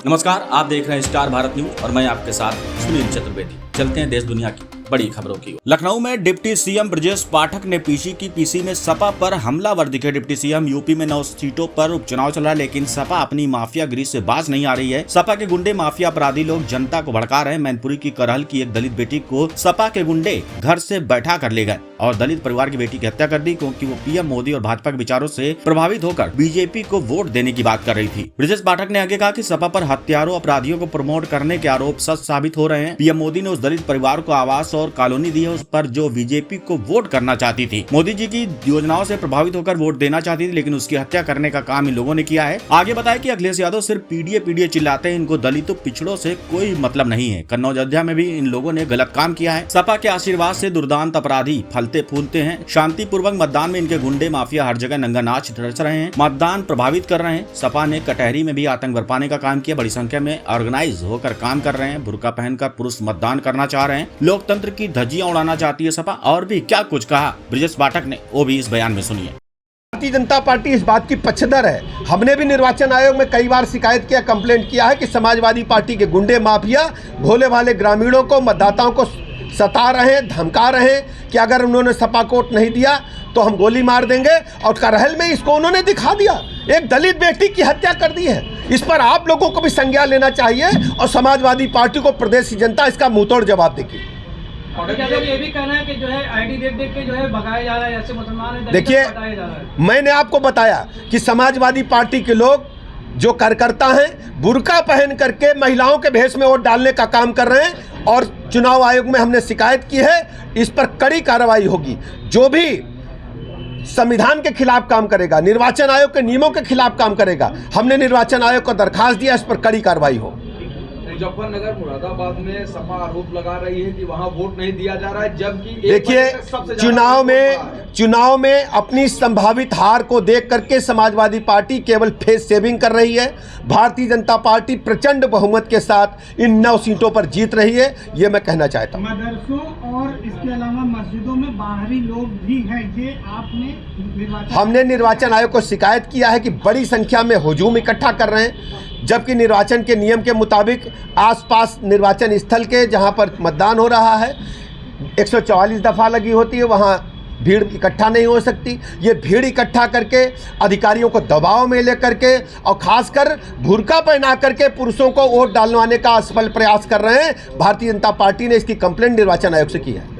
नमस्कार, आप देख रहे हैं स्टार भारत न्यूज और मैं आपके साथ सुनील चतुर्वेदी। चलते हैं देश दुनिया की बड़ी खबरों की। लखनऊ में डिप्टी सीएम ब्रजेश पाठक ने पीसी में सपा पर हमलावर दिखे। डिप्टी सीएम यूपी में 9 सीटों पर उपचुनाव चल रहा है, लेकिन सपा अपनी माफियागिरी से बाज नहीं आ रही है। सपा के गुंडे माफिया अपराधी लोग जनता को भड़का रहे हैं। मैनपुरी की करहल की एक दलित बेटी को सपा के गुंडे घर से बैठा कर ले गए और दलित परिवार की बेटी की हत्या कर दी, क्योंकि वो पीएम मोदी और भाजपा के विचारों से प्रभावित होकर बीजेपी को वोट देने की बात कर रही थी। ब्रजेश पाठक ने आगे कहा कि सपा पर हत्यारों अपराधियों को प्रमोट करने के आरोप सच साबित हो रहे हैं। पीएम मोदी ने उस दलित परिवार को आवास और कॉलोनी दी है, उस पर जो बीजेपी को वोट करना चाहती थी। मोदी जी की योजनाओं से प्रभावित होकर वोट देना चाहती थी, लेकिन उसकी हत्या करने का काम इन लोगों ने किया है। आगे बताया कि अखिलेश यादव सिर्फ पीडीए चिल्लाते हैं, इनको दलितों पिछड़ों से कोई मतलब नहीं है। कन्नौज अयोध्या में भी इन लोगों ने गलत काम किया है। सपा के आशीर्वाद से दुर्दांत अपराधी फलते फूलते हैं। शांतिपूर्वक मतदान में इनके गुंडे माफिया हर जगह नंगा नाच रच रहे हैं, मतदान प्रभावित कर रहे हैं। सपा ने कटहरी में भी आतंक बरपाने का काम किया। बड़ी संख्या में ऑर्गेनाइज होकर काम कर रहे हैं। बुर्का पहनकर पुरुष मतदान करना चाह रहे हैं। लोकतंत्र की धज्जियां उड़ाना चाहती है सपा। और भी क्या कुछ कहा ब्रजेश पाठक ने, वो भी इस बयान में सुनिए। भारतीय जनता पार्टी इस बात की पक्षधर है। हमने भी निर्वाचन आयोग में कई बार शिकायत किया, कंप्लेंट किया है कि समाजवादी पार्टी के गुंडे माफिया भोले भाले ग्रामीणों को, मतदाताओं को सता रहे हैं, धमका रहे हैं कि अगर उन्होंने सपा को वोट नहीं दिया तो हम गोली मार देंगे। और करहल में इसको उन्होंने दिखा दिया, एक दलित बेटी की हत्या कर दी है। इस पर आप लोगों को भी संज्ञान लेना चाहिए और समाजवादी पार्टी को प्रदेश की जनता इसका मुंहतोड़ जवाब देगी। ये भी कहना है कि जो है आईडी देख के जो है भगाया जा रहा है, ऐसे मुसलमान देखिए, मैंने आपको बताया कि समाजवादी पार्टी के लोग जो कार्यकर्ता हैं बुर्का पहन करके महिलाओं के भेष में वोट डालने का काम कर रहे हैं और चुनाव आयोग में हमने शिकायत की है। इस पर कड़ी कार्रवाई होगी। जो भी संविधान के खिलाफ काम करेगा, निर्वाचन आयोग के नियमों के खिलाफ काम करेगा, हमने निर्वाचन आयोग को दरखास्त दिया, इस पर कड़ी कार्रवाई हो। मुजफ्फरनगर मुरादाबाद में सपा आरोप लगा रही है कि वहां वोट नहीं दिया जा रहा है, जबकि देखिए, चुनाव में अपनी संभावित हार को देख करके समाजवादी पार्टी केवल फेस सेविंग कर रही है। भारतीय जनता पार्टी प्रचंड बहुमत के साथ इन 9 सीटों पर जीत रही है, ये मैं कहना चाहता हूँ। मदरसों और इसके अलावा मस्जिदों में बाहरी लोग भी हैं, ये हमने निर्वाचन आयोग को शिकायत किया है कि बड़ी संख्या में हुजूम इकट्ठा कर रहे हैं, जबकि निर्वाचन के नियम के मुताबिक आसपास निर्वाचन स्थल के जहां पर मतदान हो रहा है 144 दफ़ा लगी होती है, वहां भीड़ इकट्ठा नहीं हो सकती। ये भीड़ इकट्ठा करके अधिकारियों को दबाव में लेकर के और खासकर बुर्का पहना करके पुरुषों को वोट डालवाने का असफल प्रयास कर रहे हैं। भारतीय जनता पार्टी ने इसकी कंप्लेंट निर्वाचन आयोग से की है।